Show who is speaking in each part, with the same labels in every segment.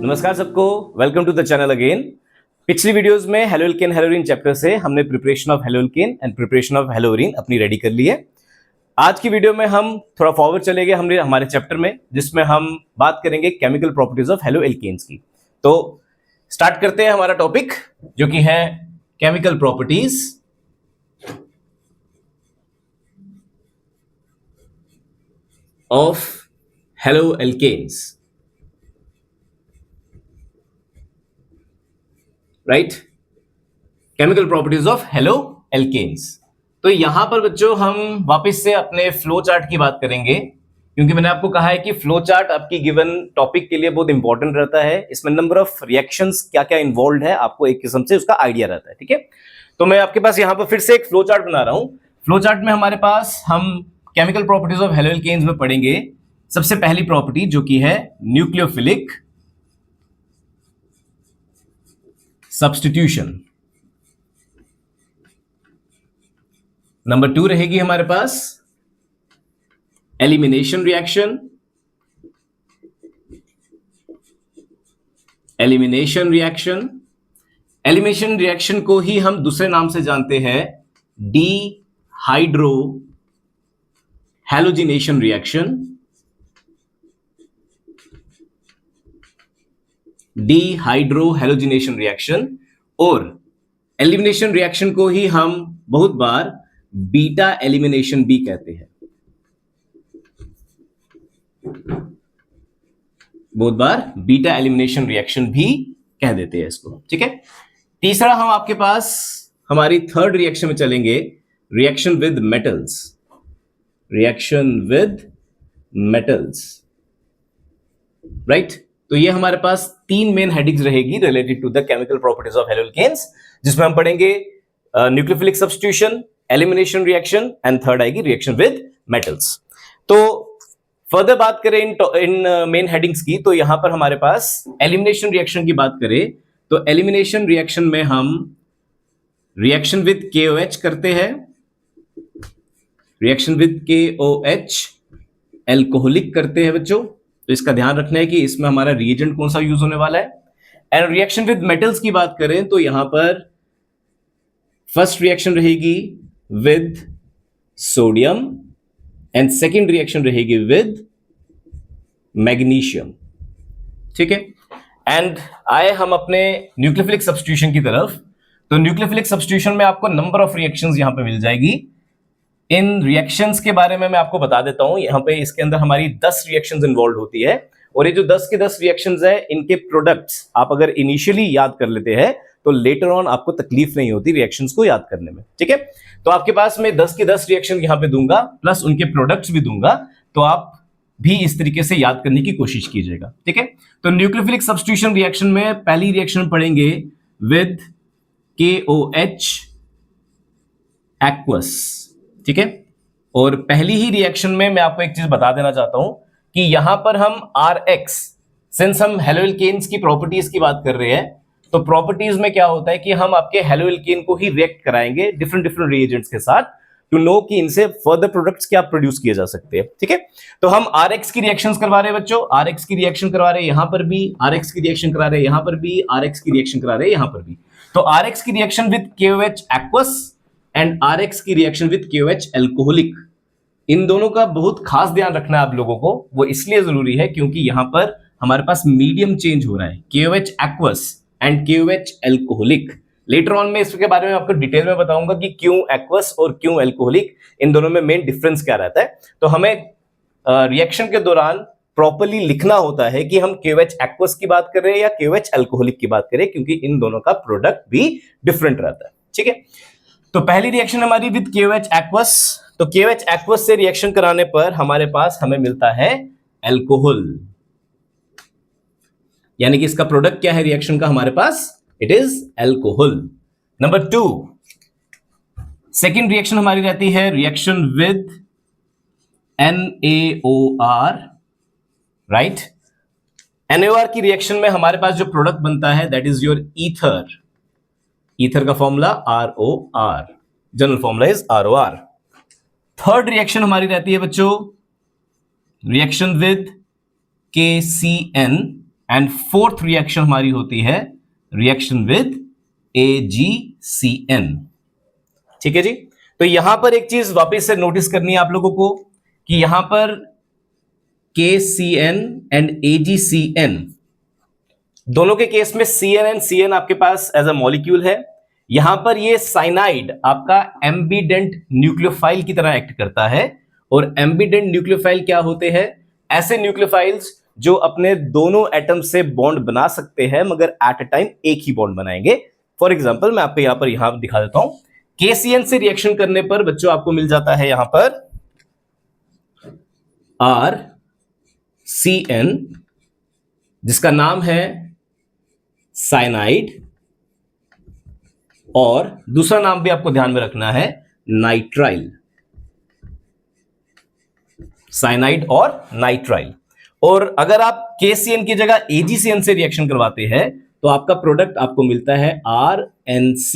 Speaker 1: नमस्कार सबको, welcome to the channel again. पिछली वीडियोस में हेलोएल्केन हेलोरीन चैप्टर से हमने preparation of haloalkane and preparation of haloarene अपनी रेडी कर ली है। आज की वीडियो में हम थोड़ा फॉरवर्ड चलेंगे हमने हमारे चैप्टर में, जिसमें हम बात करेंगे केमिकल प्रॉपर्टीज ऑफ हेलोएल्केन्स की। तो स्टार्ट करते हैं हमारा टॉपिक, जो कि है chemical properties of haloalkanes. Right, chemical properties of haloalkanes. तो यहां पर बच्चों हम वापस से अपने फ्लो चार्ट की बात करेंगे, क्योंकि मैंने आपको कहा है कि फ्लो चार्ट आपकी गिवन टॉपिक के लिए बहुत इंपॉर्टेंट रहता है। इसमें नंबर ऑफ रिएक्शंस क्या क्या इन्वॉल्व है, आपको एक किस्म से उसका आइडिया रहता है। ठीक है, तो मैं आपके पास यहां पर फिर से एक फ्लो चार्ट बना रहा हूं। फ्लो चार्ट में हमारे पास हम केमिकल प्रॉपर्टीज ऑफ हेलोएल्केन्स में पढ़ेंगे सबसे पहली प्रॉपर्टी, जो कि है न्यूक्लियोफिलिक सब्स्टिट्यूशन। नंबर 2 रहेगी हमारे पास elimination reaction. Elimination reaction, elimination reaction को ही हम दूसरे नाम से जानते हैं dehydrohalogenation reaction. Dehydrohalogenation reaction, और एलिमिनेशन रिएक्शन को ही हम बहुत बार बीटा एलिमिनेशन भी कहते हैं। बहुत बार बीटा एलिमिनेशन रिएक्शन भी कह देते हैं इसको। ठीक है, तीसरा हम आपके पास हमारी थर्ड रिएक्शन में चलेंगे, reaction with metals. Reaction with metals, right. तो ये हमारे पास 3 मेन हेडिंग्स रहेगी related to the chemical properties of haloalkanes, जिसमें हम पढ़ेंगे nucleophilic substitution, elimination reaction and third आएगी रिएक्शन विद मेटल्स। तो फर्दर बात करें इन मेन हेडिंग्स की, तो यहां पर हमारे पास एलिमिनेशन रिएक्शन की बात करें तो एलिमिनेशन रिएक्शन में हम रिएक्शन विद KOH करते हैं। रिएक्शन विद KOH एल्कोहलिक करते हैं बच्चों, तो इसका ध्यान रखना है कि इसमें हमारा रिएजेंट कौन सा यूज होने वाला है। एंड रिएक्शन विद मेटल्स की बात करें तो यहां पर फर्स्ट रिएक्शन रहेगी with sodium and second reaction रहेगी विद मैग्नीशियम। ठीक है, एंड आए हम अपने न्यूक्लियोफिलिक सब्स्टिट्यूशन की तरफ। तो न्यूक्लियोफिलिक सब्स्टिट्यूशन में आपको नंबर ऑफ रिएक्शंस यहां पे मिल जाएगी। इन रिएक्शंस के बारे में मैं आपको बता देता हूं। यहां पे इसके अंदर हमारी 10 रिएक्शंस इन्वॉल्व होती है, और ये जो 10 की 10 रिएक्शंस है, इनके प्रोडक्ट्स आप अगर इनिशियली याद कर लेते हैं तो लेटर ऑन आपको तकलीफ नहीं होती रिएक्शंस को याद करने में। ठीक है, तो आपके पास मैं 10 की 10 रिएक्शन यहां पे दूंगा, प्लस उनके प्रोडक्ट्स भी दूंगा, तो आप भी इस तरीके से याद करने की कोशिश कीजिएगा। ठीक है, तो न्यूक्लियोफिलिक सब्स्टिट्यूशन रिएक्शन में पहली रिएक्शन पढ़ेंगे विद KOH एक्वस। ठीक है, और पहली ही रिएक्शन में मैं आपको एक चीज बता देना चाहता हूं कि यहां पर हम RX, सिंस हम हेलोएल्केन्स की प्रॉपर्टीज की बात कर रहे हैं, तो प्रॉपर्टीज में क्या होता है कि हम आपके हेलोएल्केन को ही रिएक्ट कराएंगे डिफरेंट डिफरेंट रिएजेंट्स के साथ, टू नो कि इनसे फर्दर प्रोडक्ट्स क्या प्रोड्यूस किए जा सकते हैं। ठीक है, तो हम RX की रिएक्शंस करवा रहे हैं बच्चों, RX की रिएक्शन करवा रहे हैं यहां पर भी, RX की रिएक्शन करा रहे हैं यहां पर भी, RX की रिएक्शन करा रहे हैं यहां पर भी। तो RX की reaction with KOH aqueous and RX की रिएक्शन विद KOH एल्कोहलिक, इन दोनों का बहुत खास ध्यान रखना है आप लोगों को। वो इसलिए जरूरी है क्योंकि यहां पर हमारे पास मीडियम चेंज हो रहा है, KOH aqueous and KOH alcoholic. Later on में इसके बारे में आपको डिटेल में बताऊंगा कि क्यों एक्वस और क्यों एल्कोहलिक, इन दोनों में मेन डिफरेंस क्या रहता है। तो हमें रिएक्शन के दौरान प्रॉपर्ली लिखना होता है कि हम KOH एक्वस की बात कर रहे हैं या KOH एल्कोहलिक की बात करें, क्योंकि इन दोनों का प्रोडक्ट भी डिफरेंट रहता है। ठीक है, तो पहली रिएक्शन हमारी विद KOH एक्वस। तो KOH एक्वस से रिएक्शन कराने पर हमारे पास हमें मिलता है एल्कोहल, यानी कि इसका प्रोडक्ट क्या है रिएक्शन का हमारे पास, it is alcohol. Number 2, second reaction हमारी रहती है reaction with NaOR। Right, NaOR की रिएक्शन में हमारे पास जो प्रोडक्ट बनता है that is your ether. Ether का formula ROR, general formula is ROR। Third reaction हमारी रहती है बच्चों reaction with KCN and fourth reaction हमारी होती है रिएक्शन विद AgCN। ठीक है जी। तो यहां पर एक चीज वापस से नोटिस करनी है आप लोगों को कि यहां पर KCN एंड AgCN दोनों के केस में CN एंड CN आपके पास एज अ मॉलिक्यूल है। यहां पर ये साइनाइड आपका एम्बिडेंट न्यूक्लियोफाइल की तरह एक्ट करता है। और एम्बिडेंट न्यूक्लियोफाइल क्या होते हैं? ऐसे न्यूक्लियोफाइल्स जो अपने दोनों एटम से बॉन्ड बना सकते हैं मगर एट अ टाइम एक ही बॉन्ड बनाएंगे। फॉर एग्जाम्पल मैं आपको यहां दिखा देता हूं। KCN से रिएक्शन करने पर बच्चों आपको मिल जाता है यहां पर RCN, जिसका नाम है साइनाइड, और दूसरा नाम भी आपको ध्यान में रखना है नाइट्राइल। साइनाइड और नाइट्राइल। और अगर आप KCN की जगह AgCN से रिएक्शन करवाते हैं तो आपका प्रोडक्ट आपको मिलता है RNC।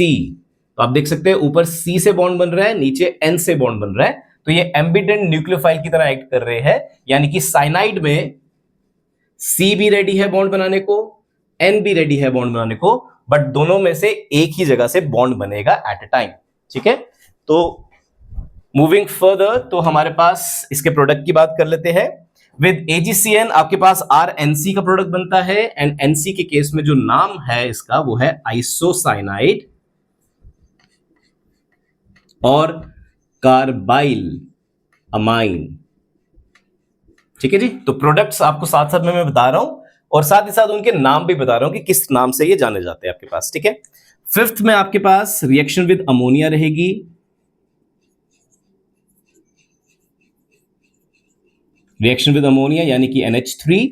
Speaker 1: तो आप देख सकते हैं ऊपर C से बॉन्ड बन रहा है, नीचे N से बॉन्ड बन रहा है। तो ये एम्बिडेंट न्यूक्लियोफाइल की तरह एक्ट कर रहे हैं, यानी कि साइनाइड में C भी रेडी है बॉन्ड बनाने को, N भी रेडी है बॉन्ड बनाने को, बट दोनों में से एक ही जगह से बॉन्ड बनेगा एट अ टाइम। ठीक है। तो मूविंग फर्दर, तो हमारे पास इसके प्रोडक्ट की बात कर लेते हैं। विद AgCN आपके पास RNC का प्रोडक्ट बनता है, एंड NC के केस में जो नाम है इसका वो है आइसोसाइनाइड और कार्बाइल अमाइन। ठीक है जी। तो प्रोडक्ट्स आपको साथ साथ में मैं बता रहा हूं और साथ ही साथ उनके नाम भी बता रहा हूं कि किस नाम से ये जाने जाते हैं आपके पास। ठीक है। फिफ्थ में आपके पास रिएक्शन विद अमोनिया रहेगी। रिएक्शन विद अमोनिया यानी कि NH3।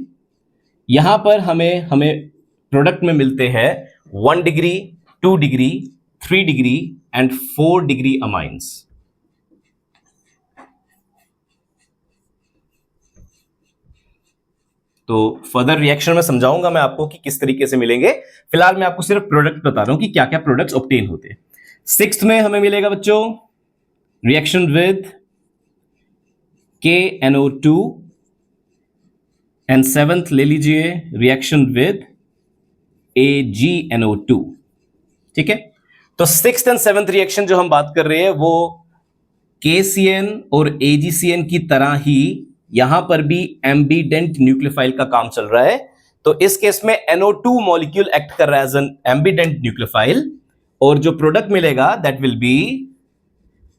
Speaker 1: यहां पर हमें प्रोडक्ट में मिलते हैं 1 degree, 2 degree, 3 degree and 4 degree amines. तो फर्दर रिएक्शन में समझाऊंगा मैं आपको कि किस तरीके से मिलेंगे। फिलहाल मैं आपको सिर्फ प्रोडक्ट बता रहा हूं कि क्या क्या प्रोडक्ट्स ऑब्टेन होते हैं। सिक्स्थ में हमें मिलेगा बच्चों reaction with KNO2, and seventh ले लीजिए रिएक्शन विद AgNO2। ठीक है। तो सिक्स्थ एंड सेवेंथ रिएक्शन जो हम बात कर रहे हैं वो KCN और AgCN की तरह ही यहां पर भी एम्बिडेंट न्यूक्लियोफाइल का काम चल रहा है। तो इस केस में NO2 मॉलिक्यूल एक्ट कर रहा है एज एन एम्बिडेंट न्यूक्लियोफाइल, और जो प्रोडक्ट मिलेगा दैट विल बी,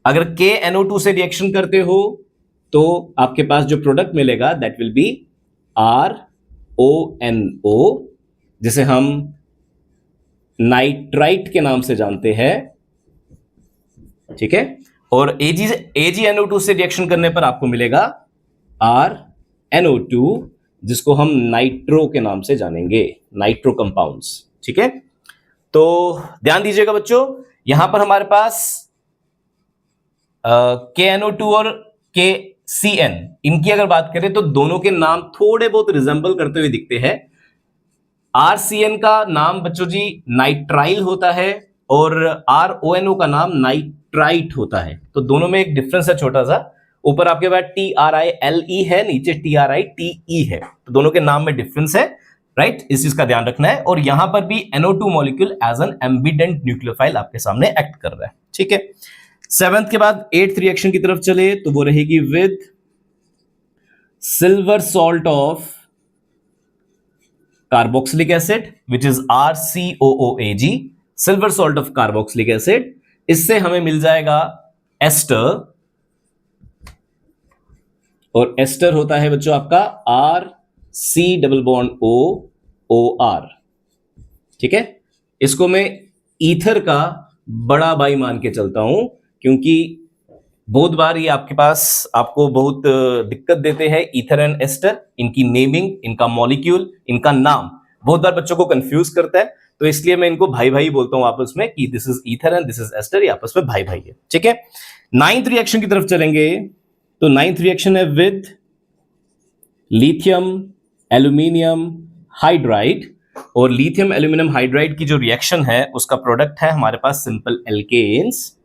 Speaker 1: अगर KNO2 से रिएक्शन करते हो तो आपके पास जो प्रोडक्ट मिलेगा दैट विल बी RONO, जिसे हम नाइट्राइट के नाम से जानते हैं। ठीक है। और AgNO2 से रिएक्शन करने पर आपको मिलेगा RNO2, जिसको हम नाइट्रो के नाम से जानेंगे, नाइट्रो कंपाउंड्स। ठीक है। तो ध्यान दीजिएगा बच्चों, यहां पर हमारे पास KNO2 और KCN, इनकी अगर बात करें तो दोनों के नाम थोड़े बहुत रिजेंबल करते हुए दिखते हैं। RCN का नाम बच्चों जी नाइट्राइल होता है और RONO का नाम नाइट्राइट होता है। तो दोनों में एक डिफरेंस है छोटा सा, ऊपर आपके पास TRILE है, नीचे TRITE है। तो दोनों के नाम में डिफरेंस है, राइट। इस चीज का ध्यान रखना है। और यहां पर भी NO2 molecule as an ambident nucleophile आपके सामने एक्ट कर रहा है। ठीक है। सेवेंथ के बाद एट्थ रिएक्शन की तरफ चले तो वो रहेगी with silver salt of carboxylic acid which is RCOOAG, silver salt of carboxylic acid. इससे हमें मिल जाएगा एस्टर, और एस्टर होता है बच्चों आपका RC≡OOR। ठीक है। इसको मैं ईथर का बड़ा भाई मान के चलता हूं, क्योंकि बहुत बार ये आपके पास आपको बहुत दिक्कत देते हैं ईथर एंड एस्टर। इनकी नेमिंग, इनका मॉलिक्यूल, इनका नाम बहुत बार बच्चों को कंफ्यूज करता है। तो इसलिए मैं इनको भाई भाई बोलता हूं आपस में कि this is ether and this is ester, ये आपस में भाई भाई है। ठीक है। नाइन्थ रिएक्शन की तरफ चलेंगे तो नाइन्थ रिएक्शन है विद लिथियम एल्यूमिनियम हाइड्राइड, और लिथियम एल्यूमिनियम हाइड्राइड की जो रिएक्शन है उसका प्रोडक्ट है हमारे पास सिंपल एल्केन्स।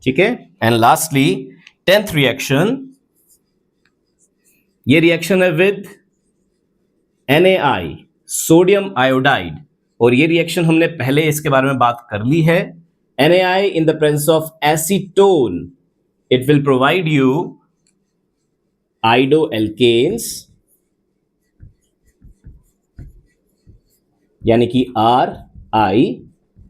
Speaker 1: ठीक है। एंड लास्टली 10th रिएक्शन, ये रिएक्शन है विद NaI सोडियम आयोडाइड, और ये रिएक्शन हमने पहले इसके बारे में बात कर ली है. NaI in the presence of acetone, it will provide you iodoalkanes, यानी कि RI.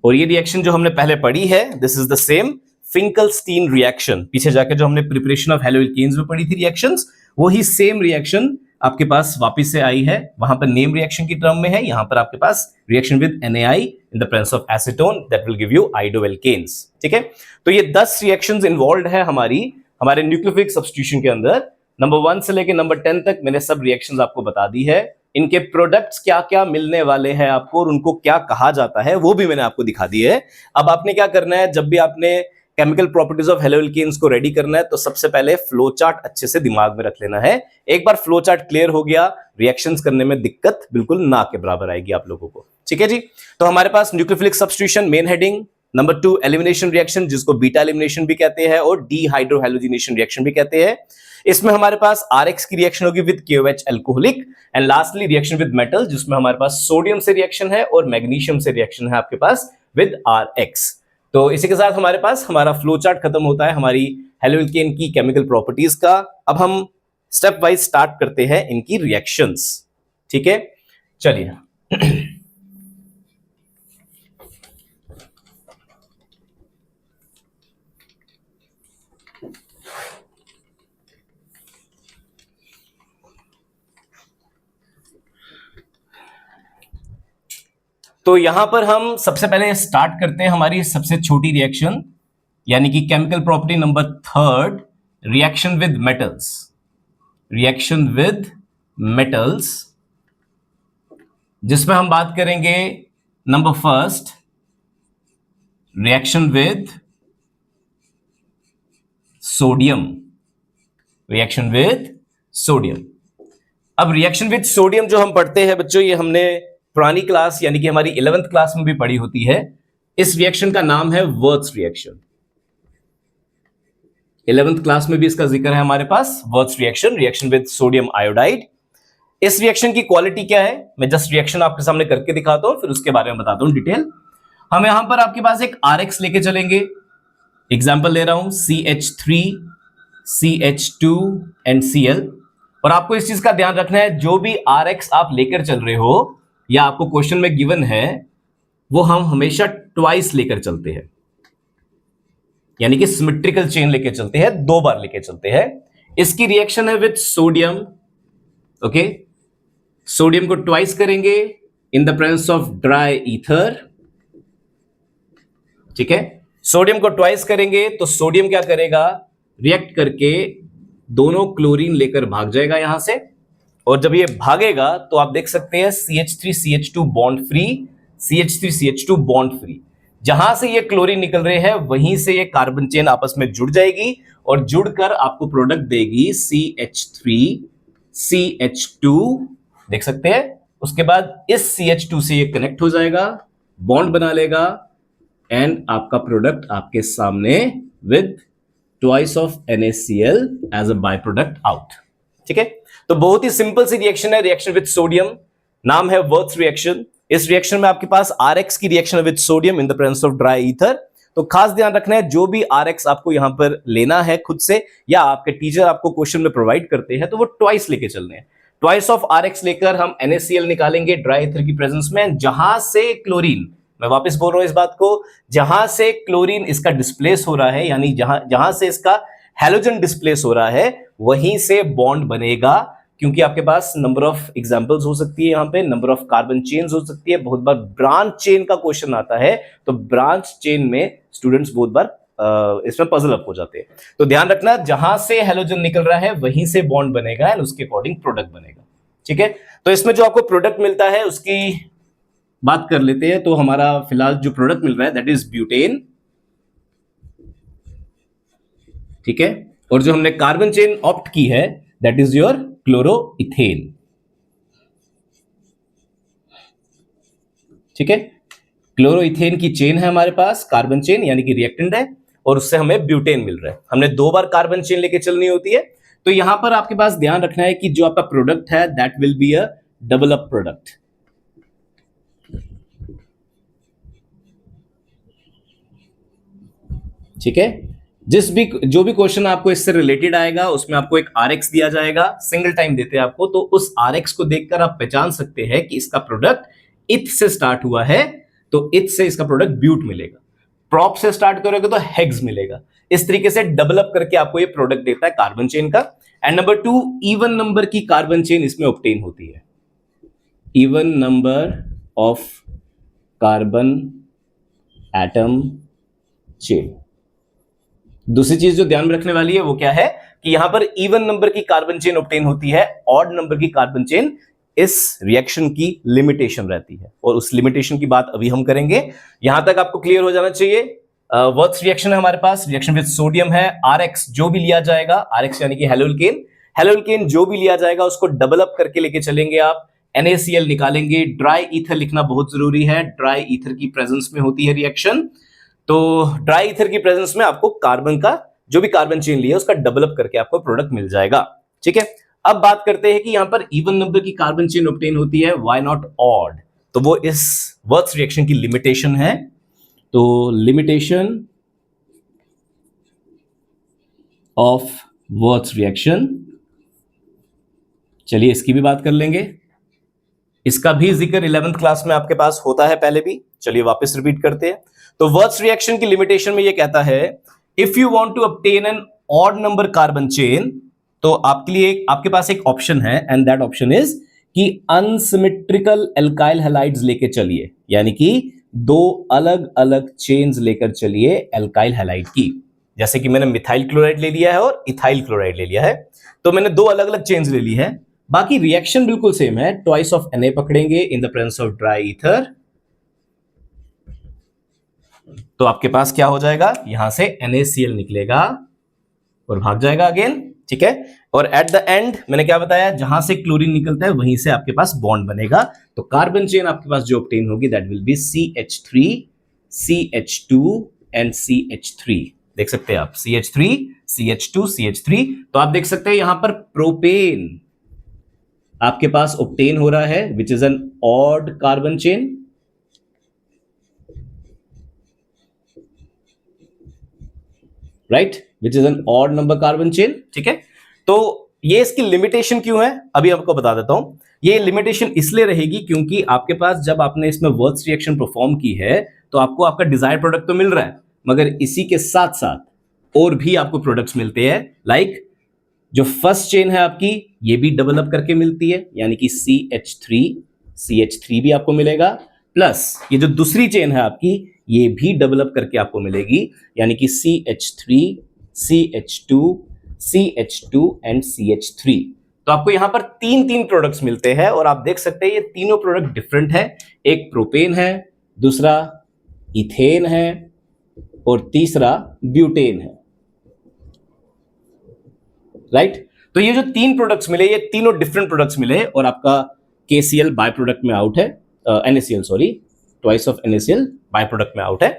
Speaker 1: और ये रिएक्शन जो हमने पहले पढ़ी है, this is the same Finkelstein reaction. पीछे जाके जो हमने प्रिपरेशन ऑफ हैलोअल्केन्स में पढ़ी थी रिएक्शंस, वही सेम रिएक्शन आपके पास वापस से आई है. वहां पर नेम रिएक्शन की टर्म में है, यहां पर आपके पास reaction with NaI in the presence of acetone that will give you iodoalkanes. ठीक है, तो ये 10 रिएक्शंस इन्वॉल्व है हमारे न्यूक्लियोफिलिक सब्स्टिट्यूशन के अंदर. नंबर 1 से लेके नंबर 10 तक मैंने सब रिएक्शंस आपको बता दी है. इनके प्रोडक्ट्स क्या क्या मिलने वाले हैं आपको और उनको क्या कहा जाता है वो भी मैंने आपको दिखा दी है. अब आपने क्या करना है, जब भी आपने केमिकल प्रॉपर्टीज ऑफ हैलोअल्केन्स को रेडी करना है तो सबसे पहले फ्लो चार्ट अच्छे से दिमाग में रख लेना है. एक बार फ्लो चार्ट क्लियर हो गया, रिएक्शंस करने में दिक्कत बिल्कुल ना के बराबर आएगी आप लोगों को. ठीक है जी, तो हमारे पास nucleophilic substitution main heading. Number 2 elimination reaction, जिसको बीटा एलिमिनेशन भी कहते हैं और डीहाइड्रोहैलोजिनेशन रिएक्शन भी कहते हैं. इसमें हमारे पास RX की रिएक्शन होगी with KOH alcoholic. And lastly reaction with metal, जिसमें हमारे पास सोडियम से रिएक्शन है और मैग्नीशियम से रिएक्शन है आपके पास विद RX. तो इसी के साथ हमारे पास हमारा फ्लो चार्ट खत्म होता है हमारी हैलोअल्केन की केमिकल प्रॉपर्टीज का. अब हम स्टेप वाइज स्टार्ट करते हैं इनकी रिएक्शंस. ठीक है, चलिए. तो यहां पर हम सबसे पहले स्टार्ट करते हैं हमारी सबसे छोटी रिएक्शन, यानी कि chemical property number 3, reaction with metals. Reaction with metals, जिसमें हम बात करेंगे number 1 reaction with sodium. Reaction with sodium. अब रिएक्शन विद सोडियम जो हम पढ़ते हैं बच्चों, ये हमने पुरानी क्लास यानी कि हमारी 11th क्लास में भी पढ़ी होती है. इस रिएक्शन का नाम है वर्त्स रिएक्शन. 11th क्लास में भी इसका जिक्र है हमारे पास, Wurtz reaction, reaction with sodium iodide. इस रिएक्शन की क्वालिटी क्या है, मैं जस्ट रिएक्शन आपके सामने करके दिखाता हूं, फिर उसके बारे में बताता हूं डिटेल. हम यहां पर आपके पास एक RX लेके चलेंगे. एग्जाम्पल ले रहा हूं CH3, CH2 एंड Cl. और आपको इस चीज का ध्यान रखना है, जो भी RX आप लेकर चल रहे हो या आपको क्वेश्चन में गिवन है, वो हम हमेशा ट्वाइस लेकर चलते हैं, यानी कि सिमेट्रिकल चेन लेके चलते हैं, 2 बार लेके चलते हैं. इसकी रिएक्शन है विद सोडियम. ओके, सोडियम को ट्वाइस करेंगे इन the presence of dry ether. ठीक है, सोडियम को ट्वाइस करेंगे तो सोडियम क्या करेगा, रिएक्ट करके दोनों क्लोरीन लेकर भाग जाएगा यहां से. और जब ये भागेगा तो आप देख सकते हैं CH3CH2 bond free, CH3CH2 bond free. जहां से ये क्लोरीन निकल रहे हैं वहीं से ये कार्बन चेन आपस में जुड़ जाएगी और जुड़कर आपको प्रोडक्ट देगी CH3CH2. देख सकते हैं. उसके बाद इस CH2 से ये कनेक्ट हो जाएगा, बॉन्ड बना लेगा एंड आपका प्रोडक्ट आपके सामने with twice of NaCl as a by product out. ठीक है, तो बहुत ही सिंपल सी रिएक्शन है, रिएक्शन विद सोडियम. नाम है वर्त्स रिएक्शन. इस रिएक्शन में आपके पास RX की reaction with sodium in the presence of dry ether. तो खास ध्यान रखना है, जो भी RX आपको यहां पर लेना है खुद से या आपके टीचर आपको क्वेश्चन में प्रोवाइड करते हैं, तो वो ट्वाइस लेके चलने हैं. ट्वाइस ऑफ RX लेकर हम NaCl निकालेंगे ड्राई ईथर की प्रेजेंस में. जहां से क्लोरीन, मैं वापस बोल रहा हूं इस बात को, जहां से क्लोरीन इसका डिस्प्लेस हो रहा है, यानी जहां से इसका हैलोजन डिस्प्लेस हो रहा है, वहीं से बॉन्ड बनेगा. क्योंकि आपके पास नंबर ऑफ एग्जांपल्स हो सकती है, यहां पे नंबर ऑफ कार्बन चेन्स हो सकती है. बहुत बार ब्रांच चेन का क्वेश्चन आता है, तो ब्रांच चेन में स्टूडेंट्स बहुत बार इसमें पजल अप हो जाते हैं. तो ध्यान रखना, जहां से हैलोजन निकल रहा है वहीं से बॉन्ड बनेगा एंड उसके अकॉर्डिंग प्रोडक्ट बनेगा. ठीक है, तो इसमें जो आपको प्रोडक्ट मिलता है उसकी बात कर लेते हैं. तो हमारा फिलहाल जो प्रोडक्ट मिल रहा है दैट इज ब्यूटेन. ठीक है, और जो हमने कार्बन चेन ऑप्ट की है दैट इज योर क्लोरोइथेन. ठीक है, क्लोरोइथेन की चेन है हमारे पास, कार्बन चेन यानी कि रिएक्टेंट है, और उससे हमें ब्यूटेन मिल रहा है. हमने 2 बार कार्बन चेन लेके चलनी होती है. तो यहां पर आपके पास ध्यान रखना है कि जो आपका प्रोडक्ट है that will be a develop product. ठीक है, जो भी क्वेश्चन आपको इससे रिलेटेड आएगा उसमें आपको एक RX दिया जाएगा, सिंगल टाइम देते हैं आपको, तो उस RX को देखकर आप पहचान सकते हैं कि इसका प्रोडक्ट इथ से स्टार्ट हुआ है, तो इथ से इसका प्रोडक्ट ब्यूट मिलेगा, प्रॉप से स्टार्ट करोगे तो हेग्स मिलेगा। इस तरीके से डेवलप करके आपको ये प्रोडक्ट देता है कार्बन चेन का। एंड नंबर 2, इवन नंबर की कार्बन चेन इसमें ऑब्टेन होती है, even number of carbon atom chain. दूसरी चीज जो ध्यान में रखने वाली है वो क्या है कि यहां पर इवन नंबर की कार्बन चेन ऑब्टेन होती है, ऑड नंबर की कार्बन चेन इस रिएक्शन की लिमिटेशन रहती है, और उस लिमिटेशन की बात अभी हम करेंगे। यहां तक आपको क्लियर हो जाना चाहिए। वर्थ रिएक्शन है हमारे पास, रिएक्शन विद सोडियम है, RX जो भी लिया जाएगा, RX यानी कि हेलोल्केन, हेलोल्केन जो भी लिया जाएगा उसको डेवलप करके लेके चलेंगे आप, NaCl निकालेंगे, ड्राई ईथर लिखना बहुत जरूरी है, ड्राई ईथर की प्रेजेंस में होती है रिएक्शन। तो ड्राई ईथर की प्रेजेंस में आपको कार्बन का जो भी कार्बन चेन लिया उसका डेवलप करके आपको प्रोडक्ट मिल जाएगा। ठीक है, अब बात करते हैं कि यहां पर इवन नंबर की कार्बन चेन ऑब्टेन होती है, व्हाई नॉट ऑड? तो वो इस वर्थ रिएक्शन की लिमिटेशन है। तो लिमिटेशन ऑफ वर्थ रिएक्शन, चलिए इसकी भी बात कर लेंगे। इसका भी जिक्र 11th क्लास में आपके पास होता है पहले भी, चलिए वापस रिपीट करते हैं। तो वर्थ रिएक्शन की लिमिटेशन में ये कहता है, if you want to obtain an odd number carbon chain, तो आपके लिए आपके पास एक ऑप्शन है, एंड दैट ऑप्शन इज कि अनसिमेट्रिकल एल्काइल हैलाइड्स लेके चलिए, यानी कि दो अलग अलग चेन्स लेकर चलिए एल्काइल हैलाइड की। जैसे कि मैंने मिथाइल क्लोराइड ले लिया है और इथाइल क्लोराइड ले लिया है, तो मैंने दो अलग अलग चेन्स ले ली है, बाकी रिएक्शन बिल्कुल सेम है। ट्वाइस ऑफ Na पकड़ेंगे इन the presence of dry ether, तो आपके पास क्या हो जाएगा, यहां से NaCl निकलेगा और भाग जाएगा अगेन। ठीक है, और एट द एंड मैंने क्या बताया, जहां से क्लोरीन निकलता है वहीं से आपके पास बॉन्ड बनेगा, तो कार्बन चेन आपके पास जो ऑब्टेन होगी that will be CH3, CH2 and CH3। देख सकते हैं आप CH3, CH2, CH3, तो आप देख सकते हैं यहां पर प्रोपेन आपके पास ऑब्टेन हो रहा है, which is an odd carbon chain. Right, which is an odd number carbon chain. ठीक है, तो ये इसकी लिमिटेशन क्यों है अभी आपको बता देता हूं। ये लिमिटेशन इसलिए रहेगी क्योंकि आपके पास जब आपने इसमें वर्थ रिएक्शन परफॉर्म की है तो आपको आपका डिजायर प्रोडक्ट तो मिल रहा है, मगर इसी के साथ साथ और भी आपको प्रोडक्ट्स मिलते हैं। लाइक जो फर्स्ट चेन है आपकी, ये भी डेवलप करके मिलती है, यानी कि CH3 भी आपको मिलेगा, प्लस ये जो दूसरी चेन है आपकी ये भी डेवलप करके आपको मिलेगी, यानी कि CH3, CH2 एंड CH3। तो आपको यहां पर तीन प्रोडक्ट्स मिलते हैं, और आप देख सकते हैं ये तीनों प्रोडक्ट डिफरेंट है। एक प्रोपेन है, दूसरा इथेन है, और तीसरा ब्यूटेन है। राइट, तो ये जो तीन प्रोडक्ट्स मिले, ये तीनों डिफरेंट प्रोडक्ट्स मिले, और आपका KCl बाय प्रोडक्ट में आउट है, NaCl sorry, twice of NaCl by product में आउट है।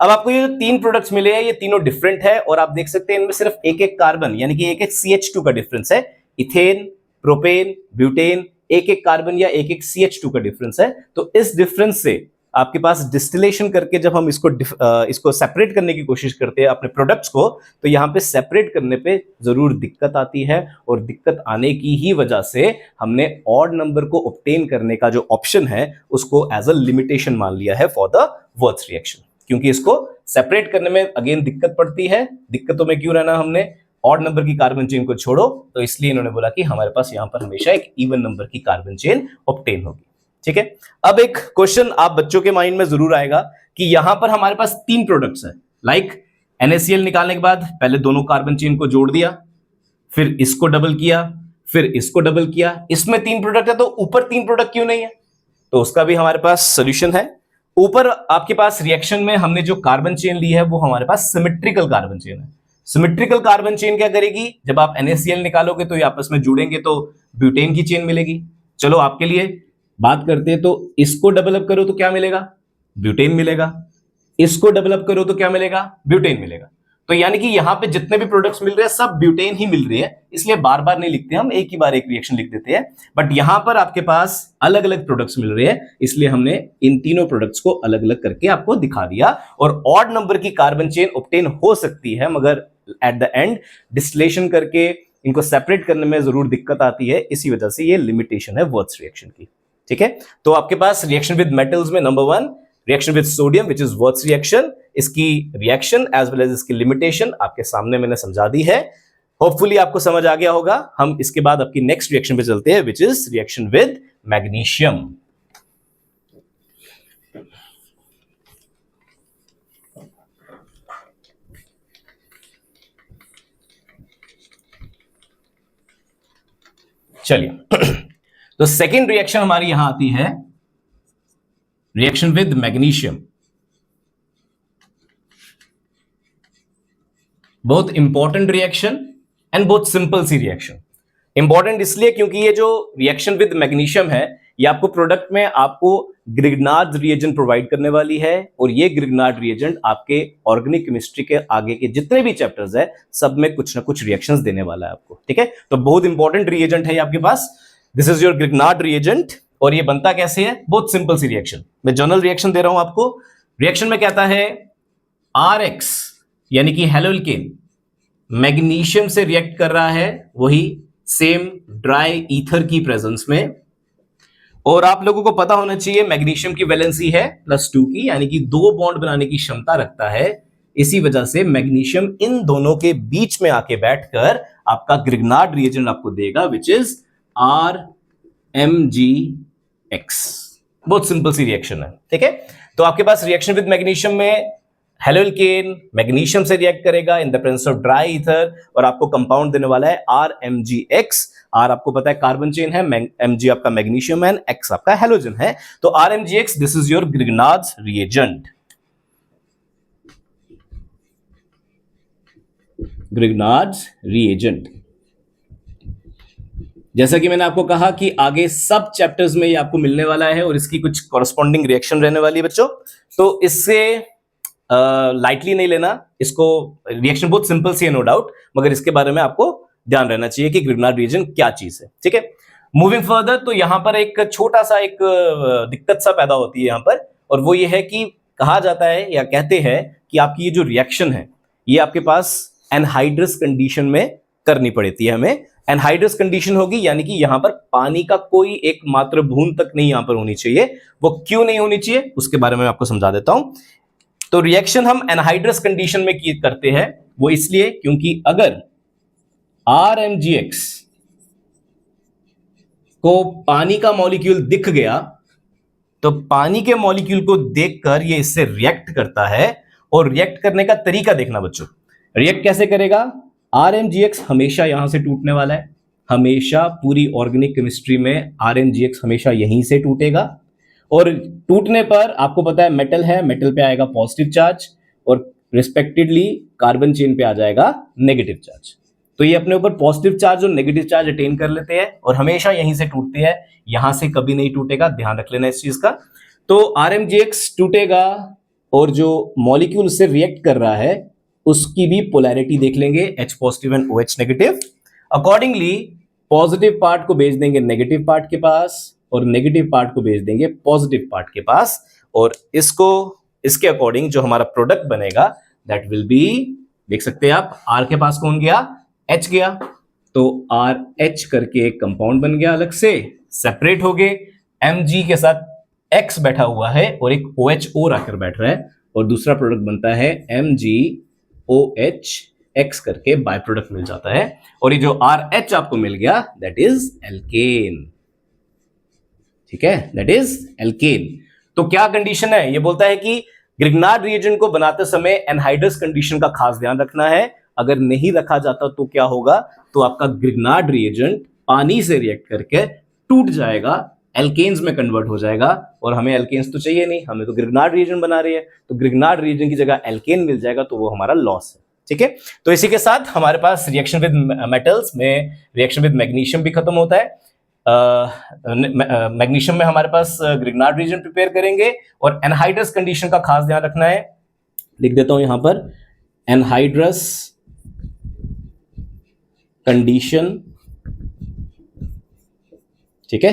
Speaker 1: अब आपको ये जो तीन प्रोडक्ट्स मिले हैं ये तीनों डिफरेंट है, और आप देख सकते हैं इनमें सिर्फ एक एक कार्बन यानी कि एक एक CH2 का डिफरेंस है। इथेन, प्रोपेन, ब्यूटेन, एक एक कार्बन या एक एक CH2 का डिफरेंस है। तो इस डिफरेंस से आपके पास डिस्टिलेशन करके जब हम इसको सेपरेट करने की कोशिश करते हैं अपने प्रोडक्ट्स को, तो यहाँ पे सेपरेट करने पे जरूर दिक्कत आती है, और दिक्कत आने की ही वजह से हमने ऑड नंबर को ऑब्टेन करने का जो ऑप्शन है उसको एज अ लिमिटेशन मान लिया है फॉर द वर्थ रिएक्शन, क्योंकि इसको सेपरेट करने में अगेन दिक्कत पड़ती है। दिक्कतों में क्यों रहना, हमने ऑड नंबर की कार्बन चेन को छोड़ो, तो इसलिए इन्होंने बोला कि हमारे पास यहां पर हमेशा एक इवन नंबर की कार्बन चेन ऑब्टेन होगी। ठीक है, अब एक क्वेश्चन आप बच्चों के माइंड में जरूर आएगा कि यहां पर हमारे पास तीन प्रोडक्ट्स है। लाइक NaCl निकालने के बाद पहले दोनों कार्बन चेन को जोड़ दिया, फिर इसको डबल किया, फिर इसको डबल किया, इसमें तीन प्रोडक्ट है, तो ऊपर तीन प्रोडक्ट क्यों नहीं है? तो उसका भी हमारे पास सोल्यूशन है। ऊपर आपके पास रिएक्शन में हमने जो कार्बन चेन ली है वो हमारे पास सिमेट्रिकल कार्बन चेन है। सिमेट्रिकल कार्बन चेन क्या करेगी, जब आप NaCl निकालोगे तो ये आपस में जुड़ेंगे तो ब्यूटेन की चेन मिलेगी। चलो आपके लिए बात करते हैं, तो इसको डेवलप करो तो क्या मिलेगा, ब्यूटेन मिलेगा, इसको डेवलप करो तो क्या मिलेगा, ब्यूटेन मिलेगा। तो यानी कि यहां पे जितने भी प्रोडक्ट्स मिल रहे हैं सब ब्यूटेन ही मिल रहे हैं, इसलिए बार बार नहीं लिखते, हम एक ही बार एक रिएक्शन लिख देते हैं। बट यहां पर आपके पास अलग अलग प्रोडक्ट्स मिल रहे हैं, इसलिए हमने इन तीनों प्रोडक्ट्स को अलग अलग करके आपको दिखा दिया। और ऑड नंबर की कार्बन चेन ऑब्टेन हो सकती है, मगर एट द एंड डिस्टिलेशन करके इनको सेपरेट करने में जरूर दिक्कत आती है, इसी वजह से ये लिमिटेशन है वर्ट्ज रिएक्शन की। ठीक है, तो आपके पास रिएक्शन विद मेटल्स में number 1 reaction with sodium which is Wurtz reaction, इसकी रिएक्शन एज वेल एज इसकी लिमिटेशन आपके सामने मैंने समझा दी है। होपफुली आपको समझ आ गया होगा। हम इसके बाद आपकी नेक्स्ट रिएक्शन पे चलते हैं which is reaction with magnesium. चलिए तो सेकेंड रिएक्शन हमारी यहां आती है रिएक्शन विद मैग्नीशियम। बहुत इंपॉर्टेंट रिएक्शन एंड बहुत सिंपल सी रिएक्शन। इंपॉर्टेंट इसलिए क्योंकि ये जो रिएक्शन विद मैग्नीशियम है ये आपको प्रोडक्ट में आपको ग्रिग्नार्ड रिएजेंट प्रोवाइड करने वाली है, और ये ग्रिग्नार्ड रिएजेंट आपके ऑर्गेनिक केमिस्ट्री के आगे के जितने भी चैप्टर्स है सब में कुछ ना कुछ रिएक्शंस देने वाला है आपको। ठीक है, तो बहुत इंपॉर्टेंट रिएजेंट है ये आपके पास। This is your Grignard reagent, और ये बनता कैसे है, बहुत सिंपल सी रिएक्शन। मैं जनरल रिएक्शन दे रहा हूं आपको। रिएक्शन में कहता है RX यानी कि हेलोल्केन मैग्नीशियम से रिएक्ट कर रहा है, वही सेम ड्राई ईथर की प्रेजेंस में। और आप लोगों को पता होना चाहिए मैग्नीशियम की वैलेंसी है +2 की, यानी कि 2 बॉन्ड बनाने की क्षमता रखता है। इसी वजह से मैग्नीशियम इन दोनों के बीच में आके बैठकर आपका ग्रिग्नार्ड रिएजेंट आपको देगा विच इज RMgX। बहुत सिंपल सी रिएक्शन है। ठीक है, तो आपके पास रिएक्शन विद मैग्नीशियम में हेलोल्केन मैग्नीशियम से रिएक्ट करेगा इन the presence of dry ether, और आपको कंपाउंड देने वाला है RMgX। R आपको पता है कार्बन चेन है, Mg आपका मैग्नीशियम है, X आपका हेलोजन है। तो RMgX this is your Grignard's reagent. Grignard's reagent, जैसा कि मैंने आपको कहा कि आगे सब चैप्टर्स में ये आपको मिलने वाला है और इसकी कुछ कॉरस्पॉन्डिंग रिएक्शन रहने वाली है बच्चों, तो इससे लाइटली नहीं लेना इसको। रिएक्शन बहुत सिंपल सी है नो डाउट, मगर इसके बारे में आपको ध्यान रहना चाहिए कि ग्रिग्नार्ड रिएजेंट क्या चीज है। ठीक है, मूविंग फर्दर, तो यहां पर एक छोटा सा एक दिक्कत सा पैदा होती है यहां पर, और वो ये है कि कहा जाता है या कहते हैं कि आपकी ये जो रिएक्शन है ये आपके पास एनहाइड्रस कंडीशन में करनी पड़ती है हमें। एनहाइड्रस कंडीशन होगी यानी कि यहां पर पानी का कोई एक मात्र बूंद तक नहीं यहां पर होनी चाहिए। वो क्यों नहीं होनी चाहिए उसके बारे में आपको समझा देता हूं। तो रिएक्शन हम एनहाइड्रस कंडीशन में करते हैं, वो इसलिए क्योंकि अगर RMgX को पानी का मॉलिक्यूल दिख गया तो पानी के मॉलिक्यूल को देखकर ये इससे रिएक्ट करता है। और रिएक्ट करने का तरीका देखना बच्चों, रिएक्ट कैसे करेगा। RMgX हमेशा यहां से टूटने वाला है, हमेशा पूरी ऑर्गेनिक केमिस्ट्री में RMgX हमेशा यहीं से टूटेगा। और टूटने पर आपको पता है मेटल है, मेटल पे आएगा पॉजिटिव चार्ज और रिस्पेक्टिवली कार्बन चेन पे आ जाएगा नेगेटिव चार्ज। तो ये अपने ऊपर पॉजिटिव चार्ज और नेगेटिव चार्ज अटेन कर लेते हैं और हमेशा यहीं से टूटते हैं, यहां से कभी नहीं टूटेगा, ध्यान रख लेना इस चीज का। तो RMgX टूटेगा और जो मॉलिक्यूल उससे रिएक्ट कर रहा है उसकी भी पोलैरिटी देख लेंगे, H positive and OH negative. Accordingly positive part को भेज देंगे नेगेटिव पार्ट के पास और नेगेटिव पार्ट को भेज देंगे पॉजिटिव पार्ट के पास, और इसको इसके अकॉर्डिंग जो हमारा प्रोडक्ट बनेगा दैट विल बी, देख सकते हैं आप, R के पास कौन गया, H गया, तो RH करके एक कंपाउंड बन गया, अलग से सेपरेट हो गए। Mg के साथ X बैठा हुआ है और एक OH और आकर बैठ रहा है, और दूसरा प्रोडक्ट बनता है MgOH X करके बाय प्रोडक्ट मिल जाता है। और ये जो RH आपको मिल गया दैट इज एल्केन। ठीक है, दैट इज एल्केन। तो क्या कंडीशन है, ये बोलता है कि ग्रिग्नार्ड रिएजेंट को बनाते समय एनहाइड्रस कंडीशन का खास ध्यान रखना है। अगर नहीं रखा जाता तो क्या होगा, तो आपका ग्रिग्नार्ड रिएजेंट पानी से रिएक्ट करके टूट जाएगा, एल्केन्स में कन्वर्ट हो जाएगा, और हमें एल्केन्स तो चाहिए नहीं, हमें तो ग्रिग्नार्ड रिएजेंट बना रही है, तो ग्रिग्नार्ड रिएजेंट की जगह एल्केन मिल जाएगा, तो वो हमारा लॉस है। ठीक है, तो इसी के साथ हमारे पास रिएक्शन विद मेटल्स में रिएक्शन विद मैग्नीशियम भी खत्म होता है। मैग्नीशियम में हमारे पास ग्रिग्नार्ड रीजन प्रिपेयर करेंगे और एनहाइड्रस कंडीशन का खास ध्यान रखना है। लिख देता हूं यहां पर एनहाइड्रस कंडीशन, ठीक है।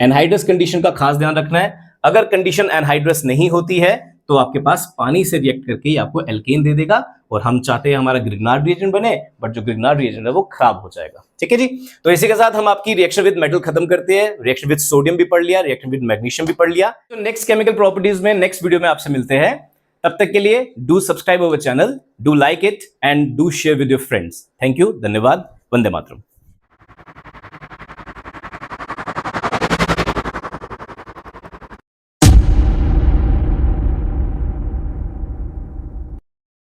Speaker 1: एनहाइड्रस कंडीशन का खास ध्यान रखना है, अगर कंडीशन एनहाइड्रस नहीं होती है तो आपके पास पानी से रिएक्ट करके ही आपको एल्केन दे देगा, और हम चाहते हैं हमारा ग्रिग्नार्ड रिएजेंट बने, बट जो ग्रिग्नार्ड रिएजेंट है वो खराब हो जाएगा, ठीक है जी। तो इसी के साथ हम आपकी रिएक्शन विद मेटल खत्म करते हैं। रिएक्शन विद सोडियम भी पढ़ लिया, रिएक्शन विद मैग्नीशियम भी पढ़ लिया। तो नेक्स्ट केमिकल प्रॉपर्टीज में नेक्स्ट वीडियो में आपसे मिलते हैं। तब तक के लिए do subscribe our channel, do like it and do share with your friends. Thank you, धन्यवाद, वंदे मातरम।